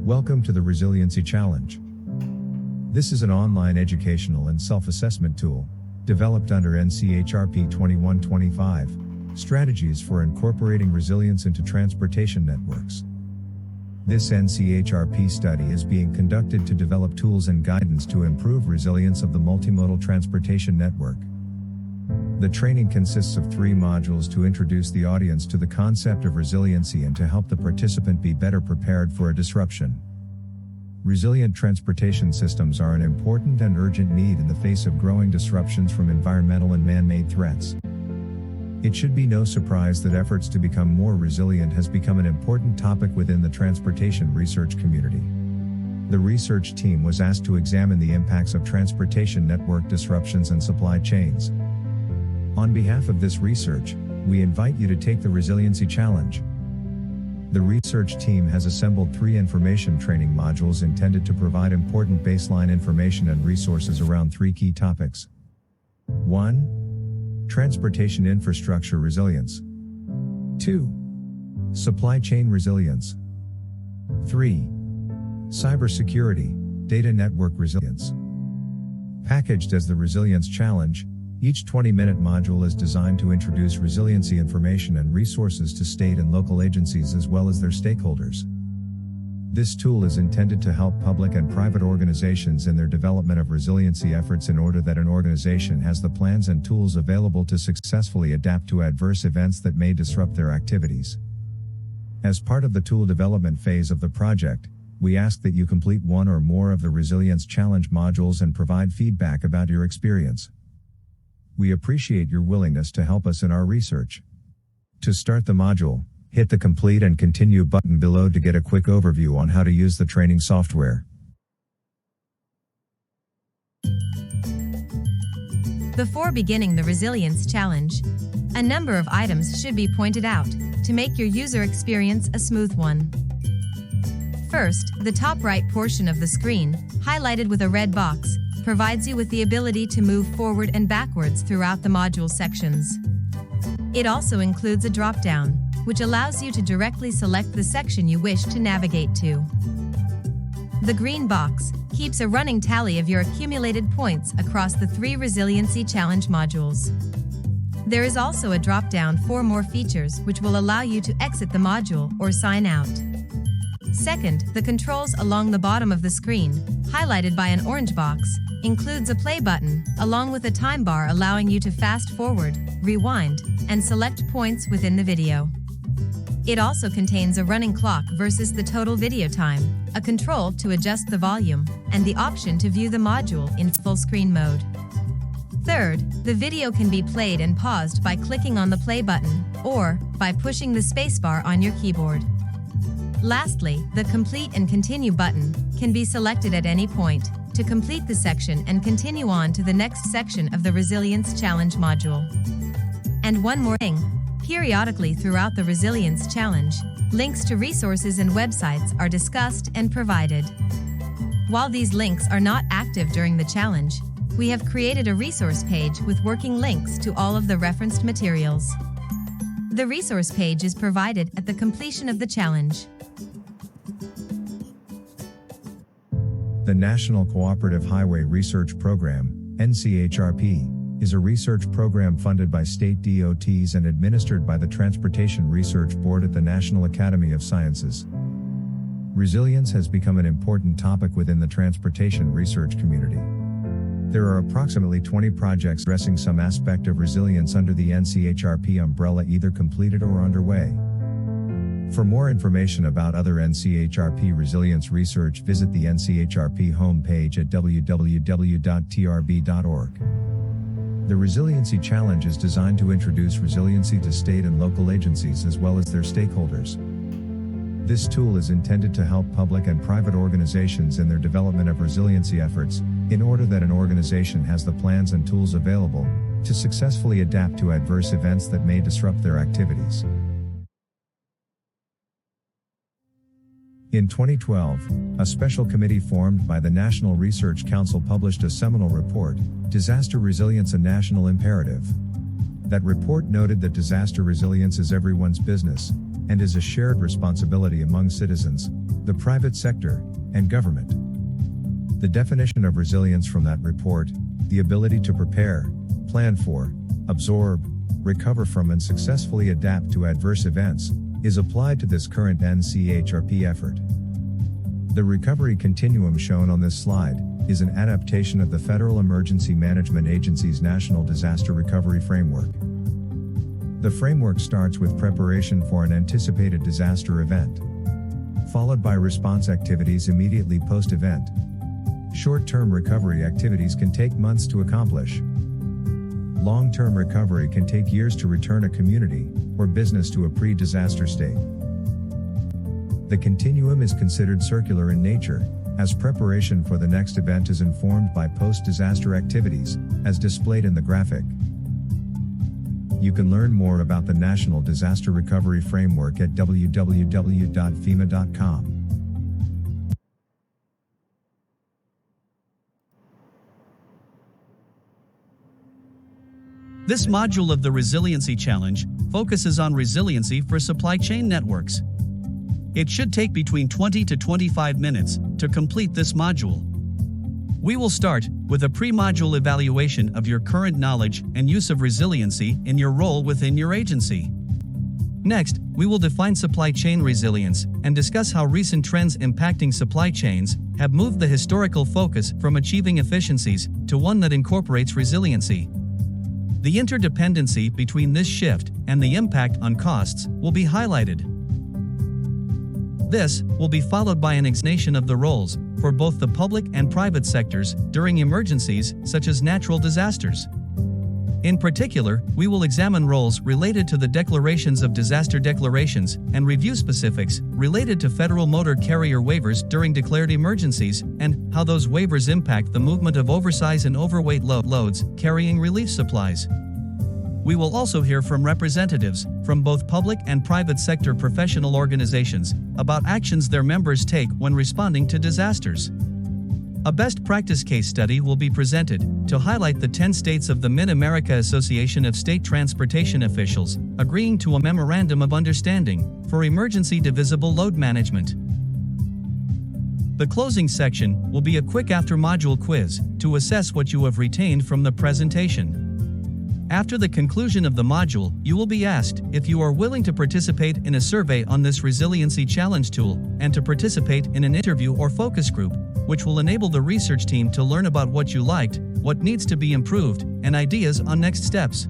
Welcome to the Resiliency Challenge. This is an online educational and self-assessment tool, developed under NCHRP 2125, Strategies for Incorporating Resilience into Transportation Networks. This NCHRP study is being conducted to develop tools and guidance to improve resilience of the multimodal transportation network. The training consists of 3 modules to introduce the audience to the concept of resiliency and to help the participant be better prepared for a disruption. Resilient transportation systems are an important and urgent need in the face of growing disruptions from environmental and man-made threats. It should be no surprise that efforts to become more resilient has become an important topic within the transportation research community. The research team was asked to examine the impacts of transportation network disruptions and supply chains. On behalf of this research, we invite you to take the Resiliency Challenge. The research team has assembled 3 information training modules intended to provide important baseline information and resources around 3 key topics. 1. Transportation infrastructure resilience. 2. Supply chain resilience. 3. Cybersecurity, data network resilience. Packaged as the Resilience Challenge, each 20-minute module is designed to introduce resiliency information and resources to state and local agencies as well as their stakeholders. This tool is intended to help public and private organizations in their development of resiliency efforts in order that an organization has the plans and tools available to successfully adapt to adverse events that may disrupt their activities. As part of the tool development phase of the project, we ask that you complete 1 or more of the Resilience Challenge modules and provide feedback about your experience. We appreciate your willingness to help us in our research. To start the module, hit the Complete and Continue button below to get a quick overview on how to use the training software. Before beginning the Resilience Challenge, a number of items should be pointed out to make your user experience a smooth one. First, the top right portion of the screen, highlighted with a red box, provides you with the ability to move forward and backwards throughout the module sections. It also includes a drop-down, which allows you to directly select the section you wish to navigate to. The green box keeps a running tally of your accumulated points across the 3 Resiliency Challenge modules. There is also a drop-down for more features which will allow you to exit the module or sign out. Second, the controls along the bottom of the screen, highlighted by an orange box, includes a play button, along with a time bar allowing you to fast forward, rewind, and select points within the video. It also contains a running clock versus the total video time, a control to adjust the volume, and the option to view the module in full screen mode. Third, the video can be played and paused by clicking on the play button, or by pushing the spacebar on your keyboard. Lastly, the Complete and Continue button can be selected at any point to complete the section and continue on to the next section of the Resilience Challenge module. And one more thing, periodically throughout the Resilience Challenge, links to resources and websites are discussed and provided. While these links are not active during the challenge, we have created a resource page with working links to all of the referenced materials. The resource page is provided at the completion of the challenge. The National Cooperative Highway Research Program, NCHRP, is a research program funded by state DOTs and administered by the Transportation Research Board at the National Academy of Sciences. Resilience has become an important topic within the transportation research community. There are approximately 20 projects addressing some aspect of resilience under the NCHRP umbrella, either completed or underway. For more information about other NCHRP resilience research, visit the NCHRP homepage at www.trb.org. The Resiliency Challenge is designed to introduce resiliency to state and local agencies as well as their stakeholders. This tool is intended to help public and private organizations in their development of resiliency efforts, in order that an organization has the plans and tools available to successfully adapt to adverse events that may disrupt their activities. In 2012, a special committee formed by the National Research Council published a seminal report, Disaster Resilience: A National Imperative. That report noted that disaster resilience is everyone's business, and is a shared responsibility among citizens, the private sector, and government. The definition of resilience from that report, the ability to prepare, plan for, absorb, recover from and successfully adapt to adverse events, is applied to this current NCHRP effort. The recovery continuum shown on this slide is an adaptation of the Federal Emergency Management Agency's National Disaster Recovery Framework. The framework starts with preparation for an anticipated disaster event, followed by response activities immediately post-event. Short-term recovery activities can take months to accomplish. Long-term recovery can take years to return a community or business to a pre-disaster state. The continuum is considered circular in nature, as preparation for the next event is informed by post-disaster activities, as displayed in the graphic. You can learn more about the National Disaster Recovery Framework at www.fema.com. This module of the Resiliency Challenge focuses on resiliency for supply chain networks. It should take between 20 to 25 minutes to complete this module. We will start with a pre-module evaluation of your current knowledge and use of resiliency in your role within your agency. Next, we will define supply chain resilience and discuss how recent trends impacting supply chains have moved the historical focus from achieving efficiencies to one that incorporates resiliency. The interdependency between this shift and the impact on costs will be highlighted. This will be followed by an explanation of the roles for both the public and private sectors during emergencies such as natural disasters. In particular, we will examine roles related to the declarations of disaster declarations and review specifics related to federal motor carrier waivers during declared emergencies and how those waivers impact the movement of oversize and overweight loads carrying relief supplies. We will also hear from representatives from both public and private sector professional organizations about actions their members take when responding to disasters. A best practice case study will be presented to highlight the 10 states of the Mid-America Association of State Transportation Officials agreeing to a Memorandum of Understanding for Emergency Divisible Load Management. The closing section will be a quick after-module quiz to assess what you have retained from the presentation. After the conclusion of the module, you will be asked if you are willing to participate in a survey on this Resiliency Challenge tool and to participate in an interview or focus group, which will enable the research team to learn about what you liked, what needs to be improved, and ideas on next steps.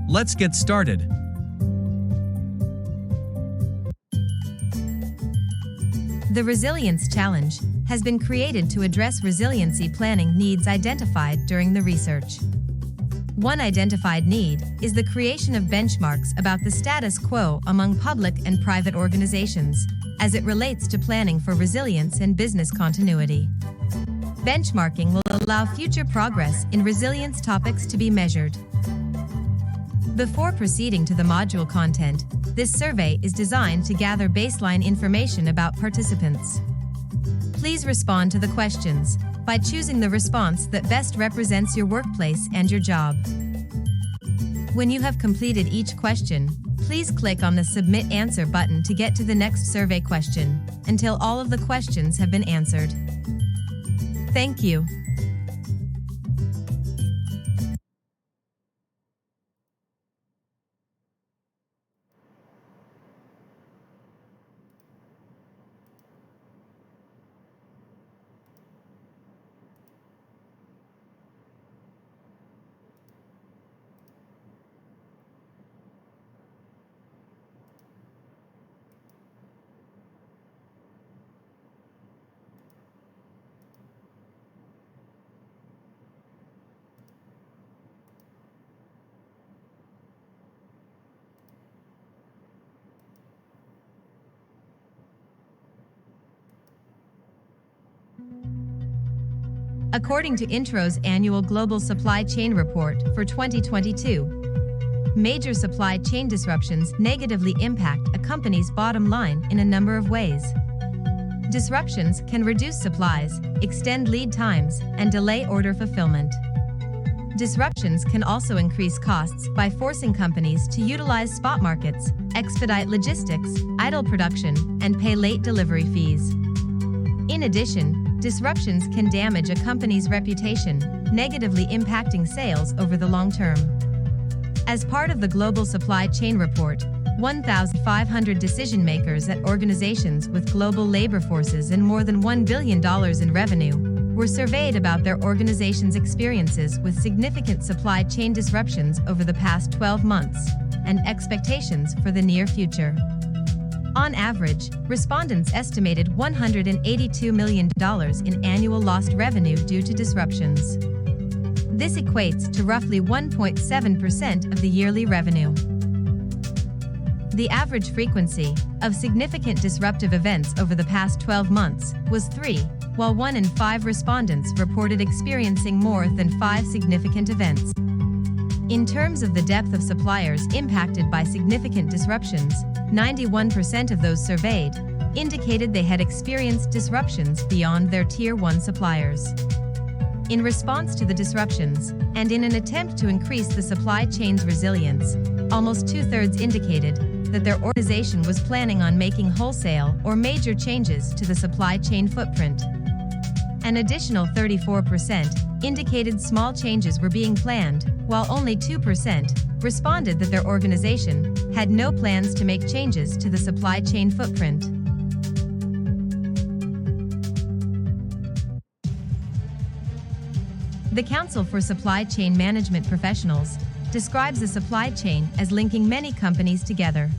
Let's get started. The Resilience Challenge has been created to address resiliency planning needs identified during the research. One identified need is the creation of benchmarks about the status quo among public and private organizations, as it relates to planning for resilience and business continuity. Benchmarking will allow future progress in resilience topics to be measured. Before proceeding to the module content, this survey is designed to gather baseline information about participants. Please respond to the questions by choosing the response that best represents your workplace and your job. When you have completed each question, please click on the Submit Answer button to get to the next survey question, until all of the questions have been answered. Thank you. According to Intro's annual Global Supply Chain Report for 2022, major supply chain disruptions negatively impact a company's bottom line in a number of ways. Disruptions can reduce supplies, extend lead times, and delay order fulfillment. Disruptions can also increase costs by forcing companies to utilize spot markets, expedite logistics, idle production, and pay late delivery fees. In addition, disruptions can damage a company's reputation, negatively impacting sales over the long term. As part of the Global Supply Chain Report, 1,500 decision-makers at organizations with global labor forces and more than $1 billion in revenue were surveyed about their organization's experiences with significant supply chain disruptions over the past 12 months and expectations for the near future. On average, respondents estimated $182 million in annual lost revenue due to disruptions. This equates to roughly 1.7% of the yearly revenue. The average frequency of significant disruptive events over the past 12 months was 3, while 1 in 5 respondents reported experiencing more than 5 significant events. In terms of the depth of suppliers impacted by significant disruptions, 91% of those surveyed indicated they had experienced disruptions beyond their Tier 1 suppliers. In response to the disruptions, and in an attempt to increase the supply chain's resilience, almost 2/3 indicated that their organization was planning on making wholesale or major changes to the supply chain footprint. An additional 34% indicated small changes were being planned, while only 2% responded that their organization had no plans to make changes to the supply chain footprint. The Council for Supply Chain Management Professionals describes the supply chain as linking many companies together.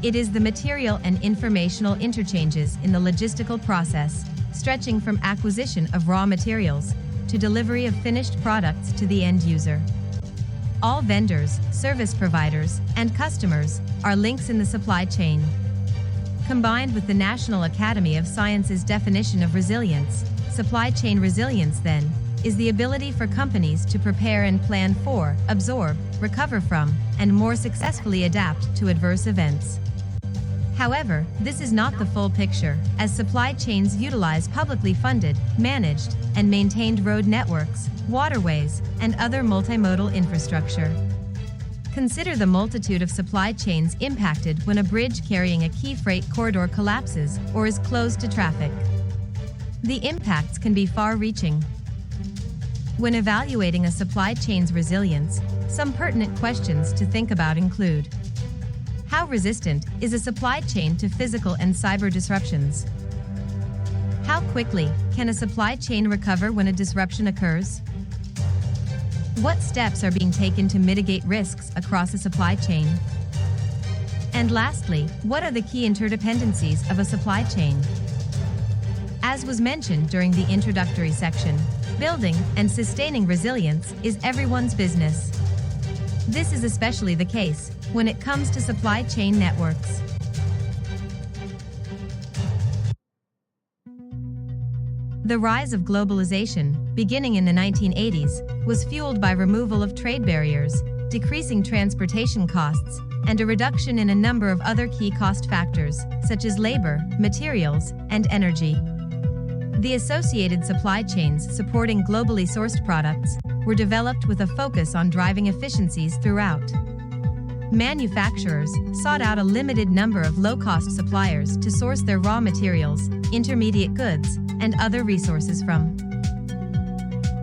It is the material and informational interchanges in the logistical process, stretching from acquisition of raw materials to delivery of finished products to the end user. All vendors, service providers, and customers are links in the supply chain. Combined with the National Academy of Sciences definition of resilience, supply chain resilience, then, is the ability for companies to prepare and plan for, absorb, recover from, and more successfully adapt to adverse events. However, this is not the full picture, as supply chains utilize publicly funded, managed, and maintained road networks, waterways, and other multimodal infrastructure. Consider the multitude of supply chains impacted when a bridge carrying a key freight corridor collapses or is closed to traffic. The impacts can be far-reaching. When evaluating a supply chain's resilience, some pertinent questions to think about include: how resistant is a supply chain to physical and cyber disruptions? How quickly can a supply chain recover when a disruption occurs? What steps are being taken to mitigate risks across a supply chain? And lastly, what are the key interdependencies of a supply chain? As was mentioned during the introductory section, building and sustaining resilience is everyone's business. This is especially the case when it comes to supply chain networks. The rise of globalization, beginning in the 1980s, was fueled by removal of trade barriers, decreasing transportation costs, and a reduction in a number of other key cost factors, such as labor, materials, and energy. The associated supply chains supporting globally sourced products were developed with a focus on driving efficiencies throughout. Manufacturers sought out a limited number of low-cost suppliers to source their raw materials, intermediate goods, and other resources from.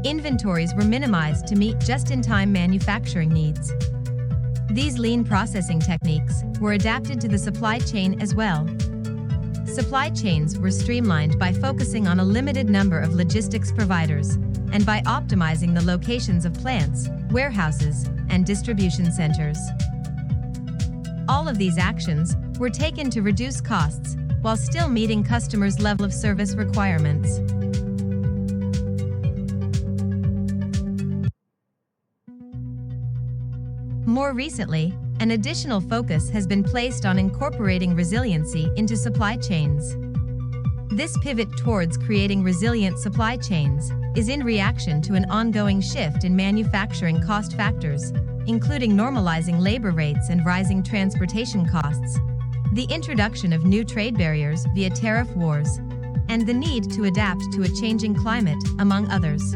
Inventories were minimized to meet just-in-time manufacturing needs. These lean processing techniques were adapted to the supply chain as well. Supply chains were streamlined by focusing on a limited number of logistics providers and by optimizing the locations of plants, warehouses, and distribution centers. All of these actions were taken to reduce costs while still meeting customers' level of service requirements. More recently, an additional focus has been placed on incorporating resiliency into supply chains. This pivot towards creating resilient supply chains is in reaction to an ongoing shift in manufacturing cost factors, including normalizing labor rates and rising transportation costs, the introduction of new trade barriers via tariff wars, and the need to adapt to a changing climate, among others.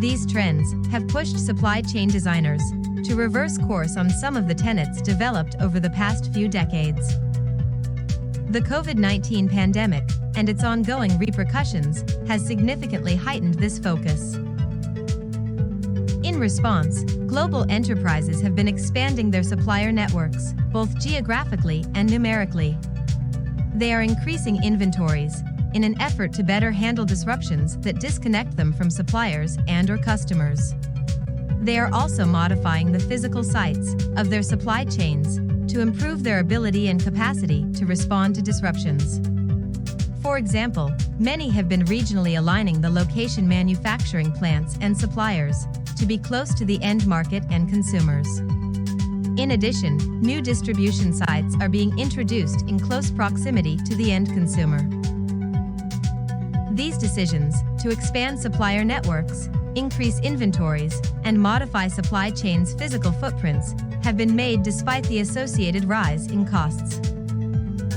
These trends have pushed supply chain designers to reverse course on some of the tenets developed over the past few decades. The COVID-19 pandemic and its ongoing repercussions has significantly heightened this focus. In response, global enterprises have been expanding their supplier networks, both geographically and numerically. They are increasing inventories in an effort to better handle disruptions that disconnect them from suppliers and/or customers. They are also modifying the physical sites of their supply chains to improve their ability and capacity to respond to disruptions. For example, many have been regionally aligning the location manufacturing plants and suppliers to be close to the end market and consumers. In addition, new distribution sites are being introduced in close proximity to the end consumer. These decisions to expand supplier networks, increase inventories, and modify supply chains' physical footprints have been made despite the associated rise in costs.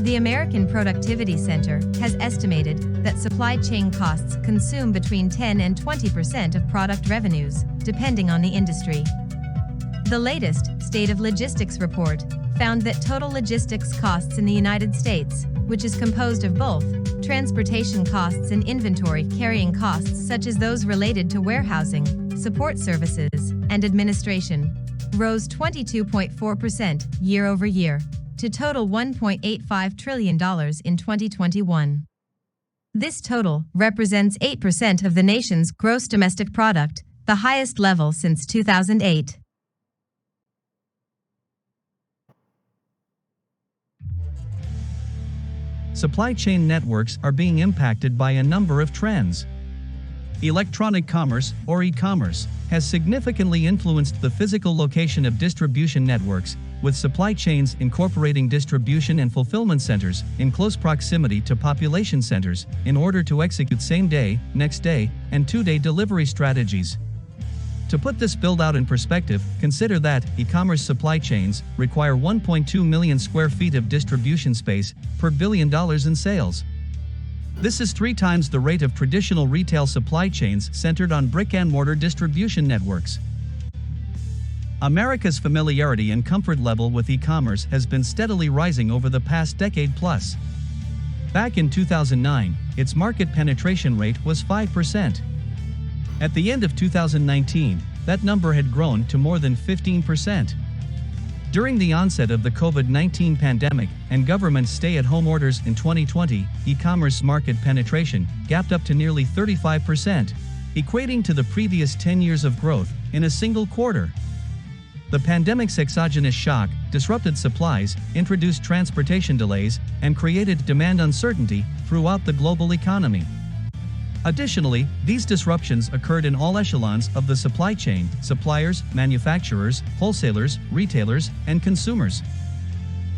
The American Productivity Center has estimated that supply chain costs consume between 10 and 20% of product revenues, depending on the industry. The latest State of Logistics report found that total logistics costs in the United States, which is composed of both transportation costs and inventory carrying costs such as those related to warehousing, support services, and administration, rose 22.4% year over year to total $1.85 trillion in 2021. This total represents 8% of the nation's gross domestic product, the highest level since 2008. Supply chain networks are being impacted by a number of trends. Electronic commerce, or e-commerce, has significantly influenced the physical location of distribution networks, with supply chains incorporating distribution and fulfillment centers in close proximity to population centers in order to execute same-day, next-day, and two-day delivery strategies. To put this build-out in perspective, consider that e-commerce supply chains require 1.2 million square feet of distribution space per $1 billion in sales. This is 3 times the rate of traditional retail supply chains centered on brick-and-mortar distribution networks. America's familiarity and comfort level with e-commerce has been steadily rising over the past decade plus. Back in 2009, its market penetration rate was 5%. At the end of 2019, that number had grown to more than 15%. During the onset of the COVID-19 pandemic and government stay-at-home orders in 2020, e-commerce market penetration gapped up to nearly 35%, equating to the previous 10 years of growth in a single quarter. The pandemic's exogenous shock disrupted supplies, introduced transportation delays, and created demand uncertainty throughout the global economy. Additionally, these disruptions occurred in all echelons of the supply chain: suppliers, manufacturers, wholesalers, retailers, and consumers.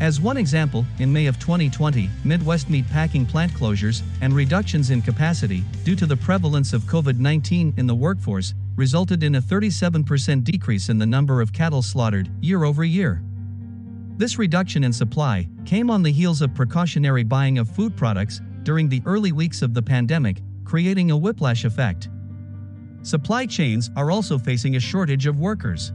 As one example, in May of 2020, Midwest meat packing plant closures and reductions in capacity due to the prevalence of COVID-19 in the workforce resulted in a 37% decrease in the number of cattle slaughtered year over year. This reduction in supply came on the heels of precautionary buying of food products during the early weeks of the pandemic, creating a whiplash effect. Supply chains are also facing a shortage of workers.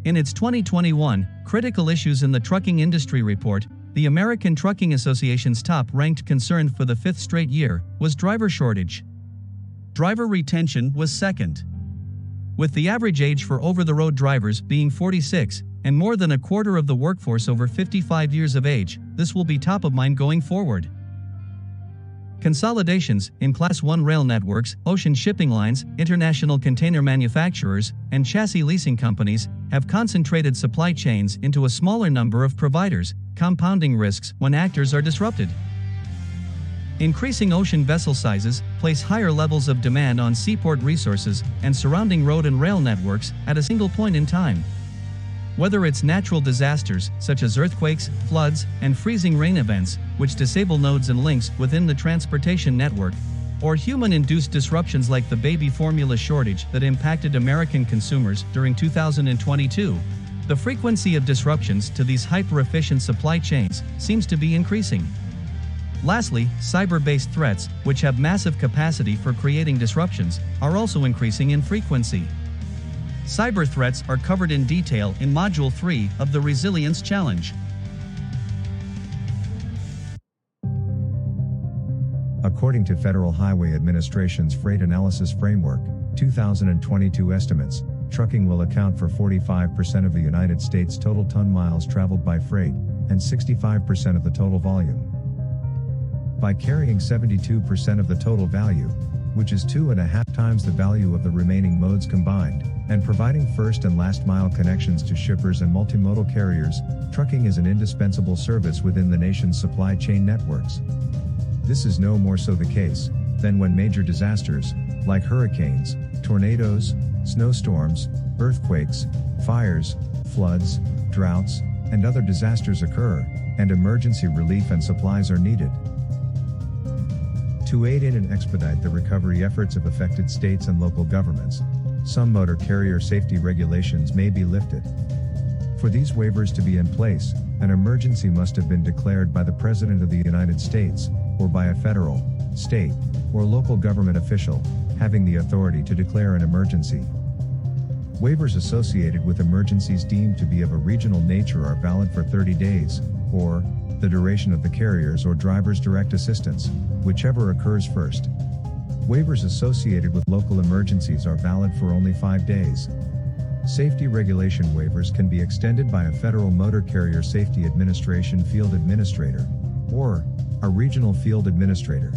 In its 2021 Critical Issues in the Trucking Industry report, the American Trucking Association's top-ranked concern for the 5th straight year was driver shortage. Driver retention was second. With the average age for over-the-road drivers being 46, and more than a quarter of the workforce over 55 years of age, this will be top of mind going forward. Consolidations in Class 1 rail networks, ocean shipping lines, international container manufacturers, and chassis leasing companies have concentrated supply chains into a smaller number of providers, compounding risks when actors are disrupted. Increasing ocean vessel sizes place higher levels of demand on seaport resources and surrounding road and rail networks at a single point in time. Whether it's natural disasters such as earthquakes, floods, and freezing rain events, which disable nodes and links within the transportation network, or human-induced disruptions like the baby formula shortage that impacted American consumers during 2022, the frequency of disruptions to these hyper-efficient supply chains seems to be increasing. Lastly, cyber-based threats, which have massive capacity for creating disruptions, are also increasing in frequency. Cyber threats are covered in detail in Module 3 of the Resilience Challenge. According to Federal Highway Administration's Freight Analysis Framework, 2022 estimates, trucking will account for 45% of the United States' total ton miles traveled by freight, and 65% of the total volume. By carrying 72% of the total value, which is 2.5 times the value of the remaining modes combined, and providing first and last mile connections to shippers and multimodal carriers, trucking is an indispensable service within the nation's supply chain networks. This is no more so the case than when major disasters, like hurricanes, tornadoes, snowstorms, earthquakes, fires, floods, droughts, and other disasters occur, and emergency relief and supplies are needed. To aid in and expedite the recovery efforts of affected states and local governments, some motor carrier safety regulations may be lifted. For these waivers to be in place, an emergency must have been declared by the President of the United States, or by a federal, state, or local government official, having the authority to declare an emergency. Waivers associated with emergencies deemed to be of a regional nature are valid for 30 days, or the duration of the carrier's or driver's direct assistance, whichever occurs first. Waivers associated with local emergencies are valid for only 5 days. Safety regulation waivers can be extended by a Federal Motor Carrier Safety Administration field administrator, or a regional field administrator.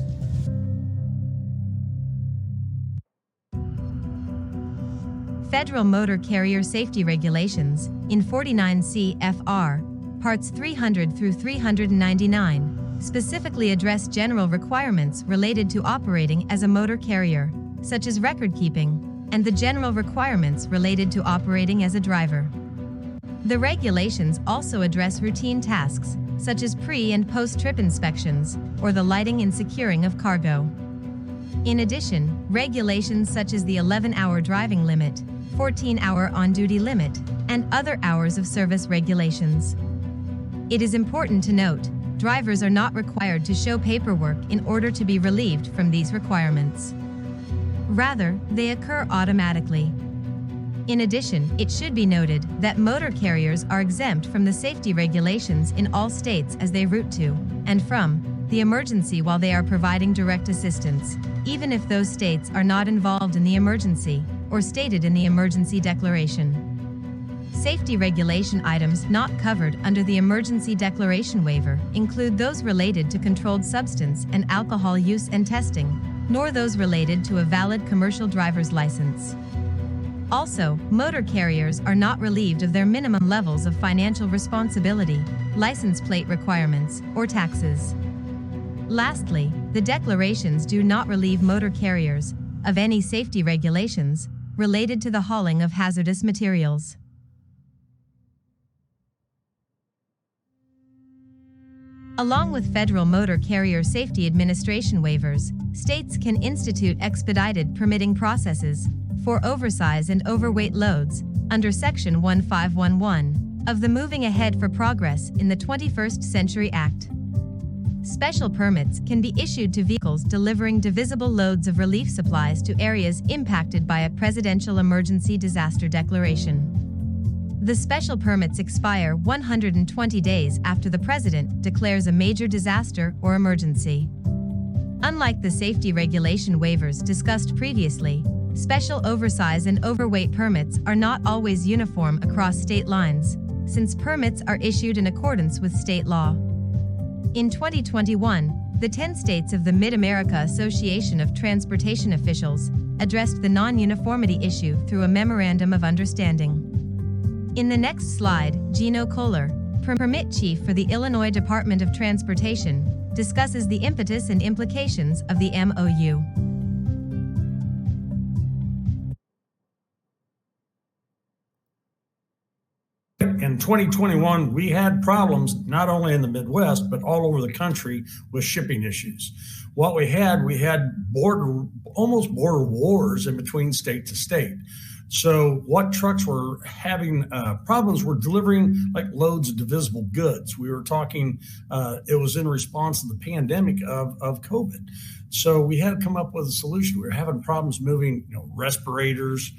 Federal Motor Carrier Safety Regulations, in 49 CFR, Parts 300 through 399, specifically address general requirements related to operating as a motor carrier, such as record keeping, and the general requirements related to operating as a driver. The regulations also address routine tasks, such as pre- and post-trip inspections, or the lighting and securing of cargo. In addition, regulations such as the 11-hour driving limit, 14-hour on-duty limit, and other hours of service regulations. It is important to note, drivers are not required to show paperwork in order to be relieved from these requirements. Rather, they occur automatically. In addition, it should be noted that motor carriers are exempt from the safety regulations in all states as they route to and from the emergency while they are providing direct assistance, even if those states are not involved in the emergency or stated in the emergency declaration. Safety regulation items not covered under the emergency declaration waiver include those related to controlled substance and alcohol use and testing, nor those related to a valid commercial driver's license. Also, motor carriers are not relieved of their minimum levels of financial responsibility, license plate requirements, or taxes. Lastly, the declarations do not relieve motor carriers of any safety regulations related to the hauling of hazardous materials. Along with Federal Motor Carrier Safety Administration waivers, states can institute expedited permitting processes for oversize and overweight loads under Section 1511 of the Moving Ahead for Progress in the 21st Century Act. Special permits can be issued to vehicles delivering divisible loads of relief supplies to areas impacted by a presidential emergency disaster declaration. The special permits expire 120 days after the President declares a major disaster or emergency. Unlike the safety regulation waivers discussed previously, special oversize and overweight permits are not always uniform across state lines, since permits are issued in accordance with state law. In 2021, the 10 states of the Mid-America Association of Transportation Officials addressed the non-uniformity issue through a Memorandum of Understanding. In the next slide, Gino Kohler, Permit Chief for the Illinois Department of Transportation, discusses the impetus and implications of the MOU. In 2021, we had problems not only in the Midwest, but all over the country with shipping issues. What we had almost border wars in between state to state. So what trucks were having problems were delivering like loads of divisible goods. We were talking, it was in response to the pandemic of COVID. So we had to come up with a solution. We were having problems moving, respirators,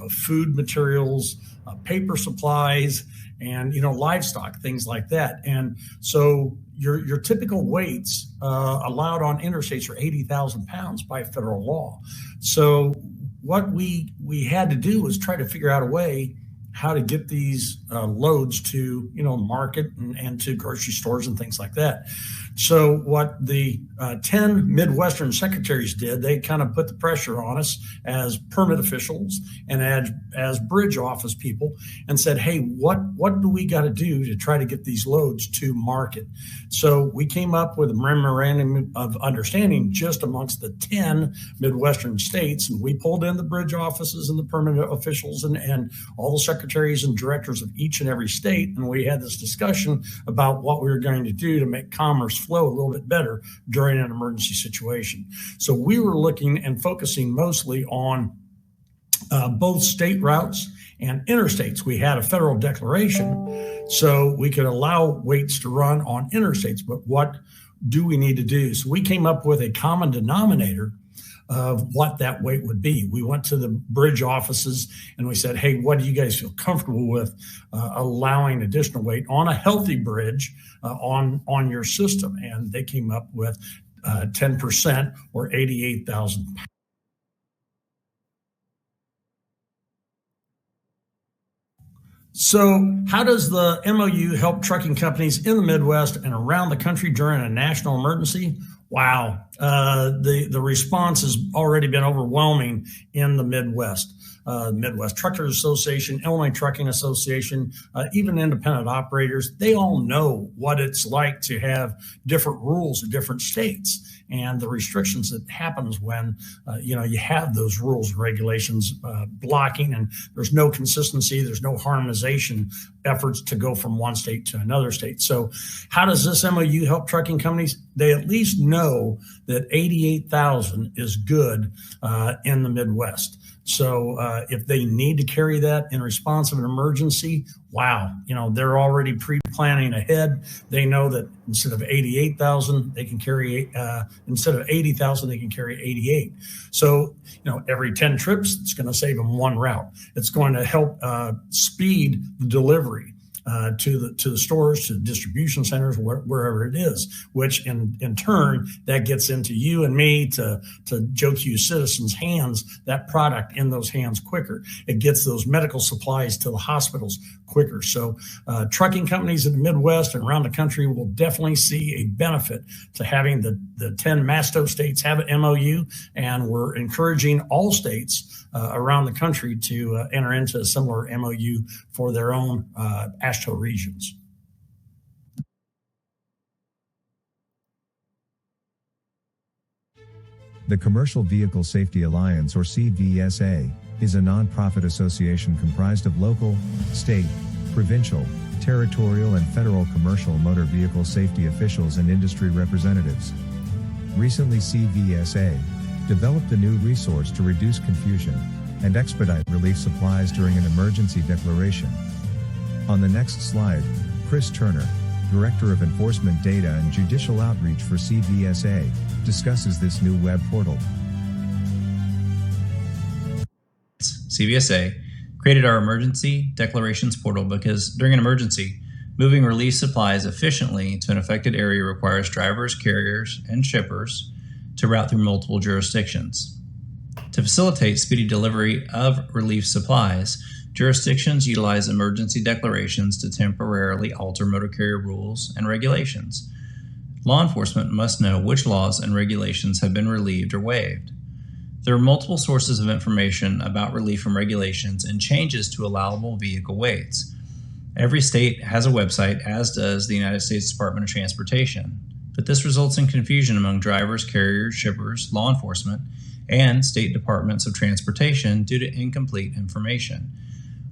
food materials, paper supplies, and livestock, things like that. And so your typical weights allowed on interstates are 80,000 pounds by federal law. So what we had to do was try to figure out a way how to get these loads to market and to grocery stores and things like that. So what the 10 Midwestern secretaries did, they kind of put the pressure on us as permit officials and as bridge office people and said, hey, what do we got to do to try to get these loads to market? So we came up with a memorandum of understanding just amongst the 10 Midwestern states, and we pulled in the bridge offices and the permit officials and all the secretaries and directors of each and every state, and we had this discussion about what we were going to do to make commerce flow a little bit better during an emergency situation. So we were looking and focusing mostly on both state routes and interstates. We had a federal declaration, so we could allow weights to run on interstates, but what do we need to do? So we came up with a common denominator of what that weight would be. We went to the bridge offices and we said, hey, what do you guys feel comfortable with allowing additional weight on a healthy bridge on your system? And they came up with 10% or 88,000 pounds. So how does the MOU help trucking companies in the Midwest and around the country during a national emergency? Wow, the response has already been overwhelming in the Midwest. Midwest Truckers Association, Illinois Trucking Association, even independent operators, they all know what it's like to have different rules in different states and the restrictions that happens when you have those rules and regulations blocking, and there's no consistency, there's no harmonization efforts to go from one state to another state. So how does this MOU help trucking companies? They at least know that 88,000 is good in the Midwest. So if they need to carry that in response of an emergency, wow, they're already pre-planning ahead. They know that instead of 88,000, they can carry, instead of 80,000, they can carry 88. So, every 10 trips, it's going to save them one route. It's going to help speed the delivery to the stores, to the distribution centers, wherever it is, which in turn, that gets into you and me to Joe Q citizens' hands, that product in those hands quicker. It gets those medical supplies to the hospitals quicker. So trucking companies in the Midwest and around the country will definitely see a benefit to having the 10 MASTO states have an MOU, and we're encouraging all states around the country to enter into a similar MOU for their own AASHTO regions. The Commercial Vehicle Safety Alliance, or CVSA, is a nonprofit association comprised of local, state, provincial, territorial, and federal commercial motor vehicle safety officials and industry representatives. Recently, CVSA developed a new resource to reduce confusion and expedite relief supplies during an emergency declaration. On the next slide, Chris Turner, Director of Enforcement Data and Judicial Outreach for CVSA, discusses this new web portal. CVSA created our emergency declarations portal because during an emergency, moving relief supplies efficiently to an affected area requires drivers, carriers, and shippers to route through multiple jurisdictions. To facilitate speedy delivery of relief supplies, jurisdictions utilize emergency declarations to temporarily alter motor carrier rules and regulations. Law enforcement must know which laws and regulations have been relieved or waived. There are multiple sources of information about relief from regulations and changes to allowable vehicle weights. Every state has a website, as does the United States Department of Transportation, but this results in confusion among drivers, carriers, shippers, law enforcement, and state departments of transportation due to incomplete information.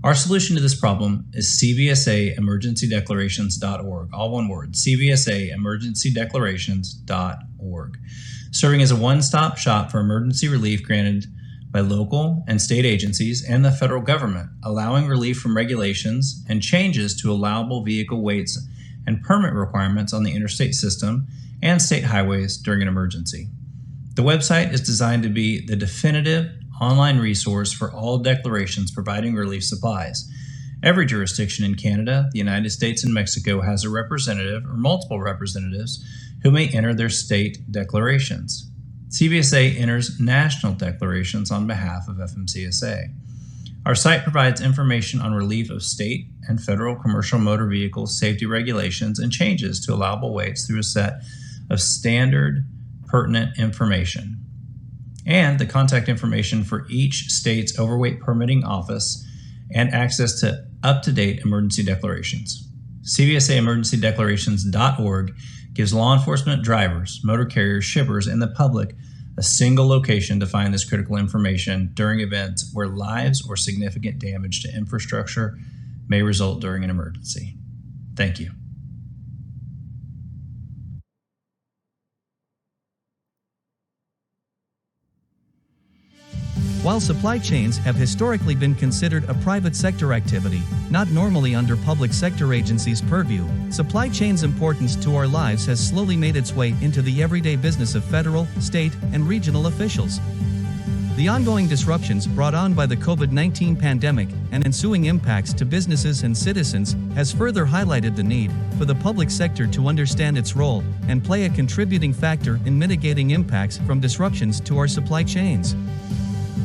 Our solution to this problem is cvsaemergencydeclarations.org, all one word, cvsaemergencydeclarations.org, serving as a one-stop shop for emergency relief granted by local and state agencies and the federal government, allowing relief from regulations and changes to allowable vehicle weights and permit requirements on the interstate system and state highways during an emergency. The website is designed to be the definitive online resource for all declarations providing relief supplies. Every jurisdiction in Canada, the United States, and Mexico has a representative or multiple representatives who may enter their state declarations. CVSA enters national declarations on behalf of FMCSA. Our site provides information on relief of state and federal commercial motor vehicle safety regulations and changes to allowable weights through a set of standard pertinent information, and the contact information for each state's overweight permitting office and access to up-to-date emergency declarations. CVSAemergencydeclarations.org gives law enforcement, drivers, motor carriers, shippers, and the public a single location to find this critical information during events where lives or significant damage to infrastructure may result during an emergency. Thank you. While supply chains have historically been considered a private sector activity, not normally under public sector agencies' purview, supply chain's importance to our lives has slowly made its way into the everyday business of federal, state, and regional officials. The ongoing disruptions brought on by the COVID-19 pandemic and ensuing impacts to businesses and citizens has further highlighted the need for the public sector to understand its role and play a contributing factor in mitigating impacts from disruptions to our supply chains.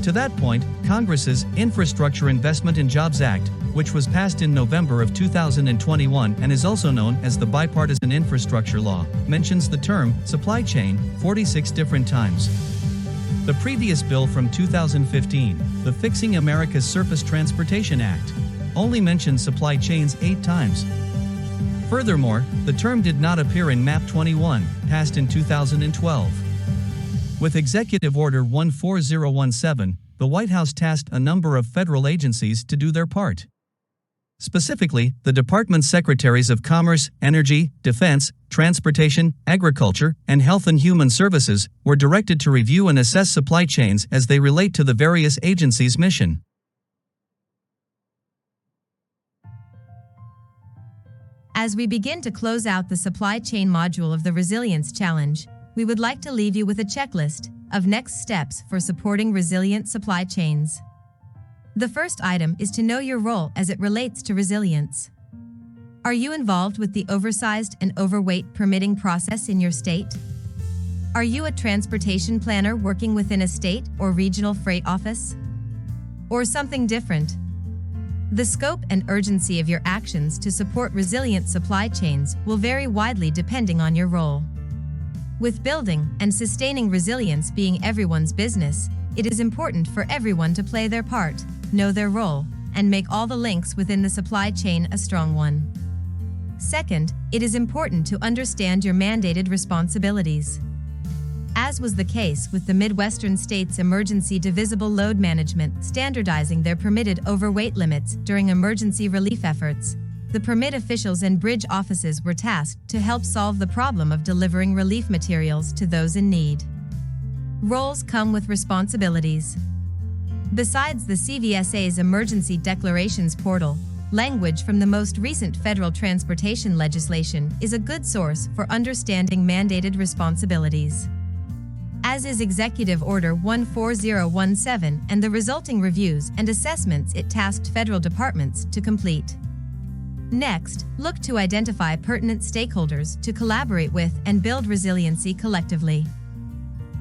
To that point, Congress's Infrastructure Investment and Jobs Act, which was passed in November of 2021 and is also known as the Bipartisan Infrastructure Law, mentions the term supply chain 46 different times. The previous bill from 2015, the Fixing America's Surface Transportation Act, only mentioned supply chains 8 times. Furthermore, the term did not appear in MAP 21, passed in 2012. With Executive Order 14017, the White House tasked a number of federal agencies to do their part. Specifically, the department's secretaries of Commerce, Energy, Defense, Transportation, Agriculture, and Health and Human Services were directed to review and assess supply chains as they relate to the various agencies' mission. As we begin to close out the supply chain module of the Resilience Challenge, we would like to leave you with a checklist of next steps for supporting resilient supply chains. The first item is to know your role as it relates to resilience. Are you involved with the oversized and overweight permitting process in your state? Are you a transportation planner working within a state or regional freight office? Or something different? The scope and urgency of your actions to support resilient supply chains will vary widely depending on your role. With building and sustaining resilience being everyone's business, it is important for everyone to play their part, know their role, and make all the links within the supply chain a strong one. Second, it is important to understand your mandated responsibilities. As was the case with the Midwestern states' emergency divisible load management standardizing their permitted overweight limits during emergency relief efforts, the permit officials and bridge offices were tasked to help solve the problem of delivering relief materials to those in need. Roles come with responsibilities. Besides the CVSA's Emergency Declarations portal, language from the most recent federal transportation legislation is a good source for understanding mandated responsibilities, as is Executive Order 14017 and the resulting reviews and assessments it tasked federal departments to complete. Next, look to identify pertinent stakeholders to collaborate with and build resiliency collectively.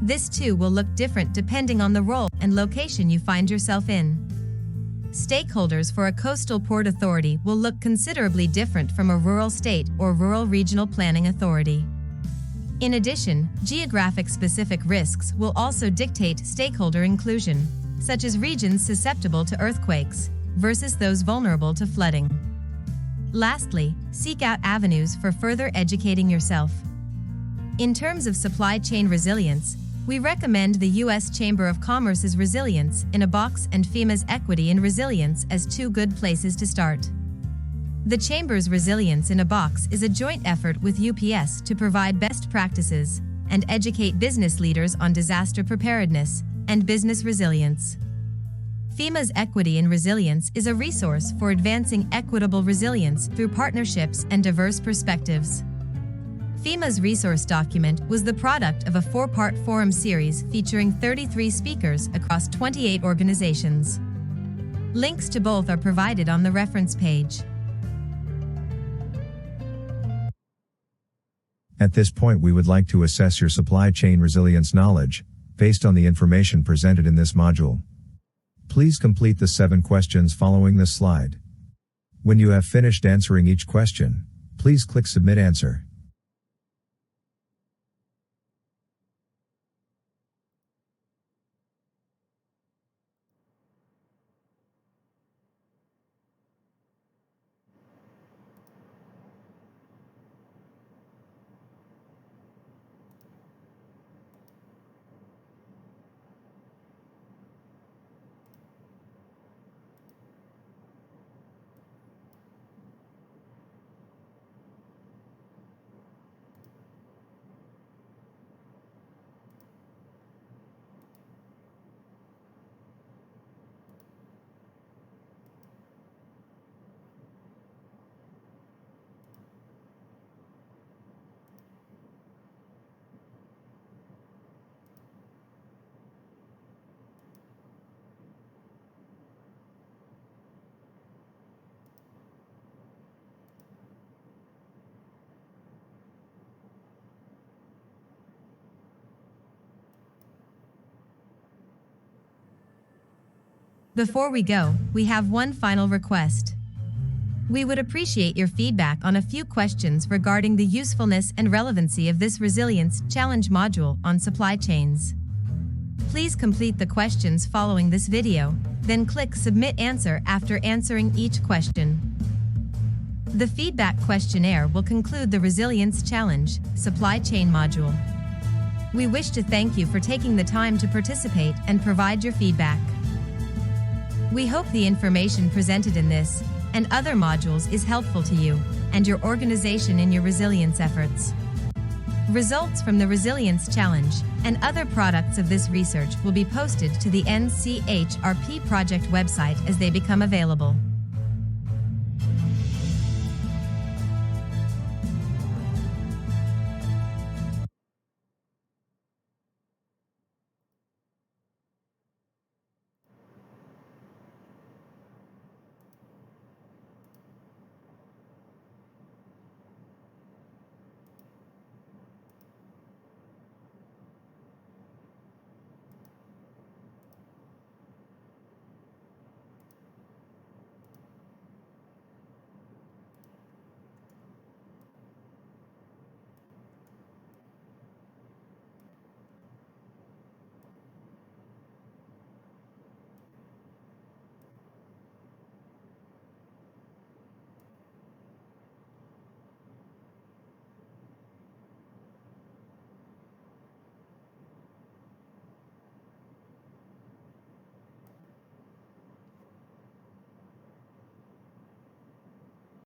This too will look different depending on the role and location you find yourself in. Stakeholders for a coastal port authority will look considerably different from a rural state or rural regional planning authority. In addition, geographic-specific risks will also dictate stakeholder inclusion, such as regions susceptible to earthquakes versus those vulnerable to flooding. Lastly, seek out avenues for further educating yourself. In terms of supply chain resilience, we recommend the U.S. Chamber of Commerce's Resilience in a Box and FEMA's Equity in Resilience as 2 good places to start. The Chamber's Resilience in a Box is a joint effort with UPS to provide best practices and educate business leaders on disaster preparedness and business resilience. FEMA's Equity in Resilience is a resource for advancing equitable resilience through partnerships and diverse perspectives. FEMA's resource document was the product of a 4-part forum series featuring 33 speakers across 28 organizations. Links to both are provided on the reference page. At this point, we would like to assess your supply chain resilience knowledge, based on the information presented in this module. Please complete the 7 questions following this slide. When you have finished answering each question, please click Submit Answer. Before we go, we have one final request. We would appreciate your feedback on a few questions regarding the usefulness and relevancy of this Resilience Challenge module on supply chains. Please complete the questions following this video, then click Submit Answer after answering each question. The feedback questionnaire will conclude the Resilience Challenge Supply Chain module. We wish to thank you for taking the time to participate and provide your feedback. We hope the information presented in this and other modules is helpful to you and your organization in your resilience efforts. Results from the Resilience Challenge and other products of this research will be posted to the NCHRP project website as they become available.